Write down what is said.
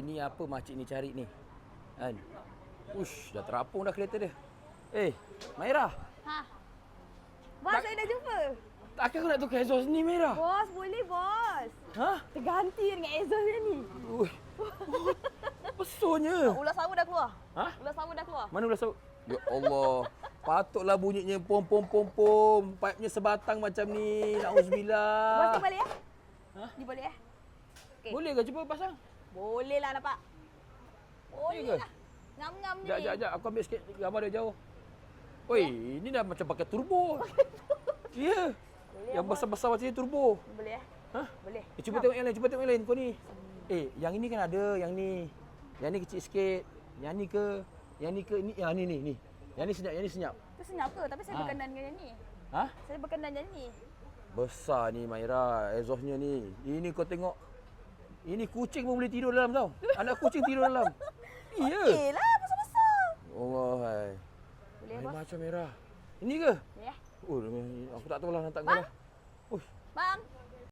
Ini apa makcik ni cari ni? Kan? Ush, dah terapung dah kereta dia. Maira. Ha. Bos, Tak- saya dah jumpa. Takkan kau nak tukar exhaust ni, Maira? Bos, boleh bos. Ha? Terganti dengan exhaust dia ni. Ui. Besarnya. Ulas sama dah keluar. Ha? Ulas sama dah keluar. Mana ulas sawit? Ya Allah. Patutlah bunyinya pom pom pom pom. Pipe-nya sebatang macam ni. Bos, Nauzubillah. ni balik ya? Ha? Ni balik ya? Okey. Boleh ke cuba pasang? Boleh lah nampak. Boleh ke? lah. Ngam-ngam ni. Sekejap. Aku ambil sikit gambar dia jauh. Oi, ini dah macam pakai turbo. Ya. Boleh Yang lah, besar-besar macam ni turbo. Boleh ya? Ha? Boleh. Cuba tengok yang lain, cuba tengok yang lain kau ni. Yang ini kan ada, yang ni. Yang ni kecil sikit. Yang ni ke? Yang ni ke? Ni. Yang ni senyap. Itu senyap ke? Tapi saya Ha. berkenan dengan yang ni. Ha? Saya berkenan yang ni. Besar ni Maira, exhaustnya ni. Ini kau tengok. Ini kucing pun boleh tidur dalam tau. Anak kucing tidur dalam. Iya. Okey lah, besar-besar. Allah hai. Boleh Lain bos. macam Maira. Ini ke? Boleh ya? Oh, aku tak tahulah nak tak kau lah. Uish. Bang,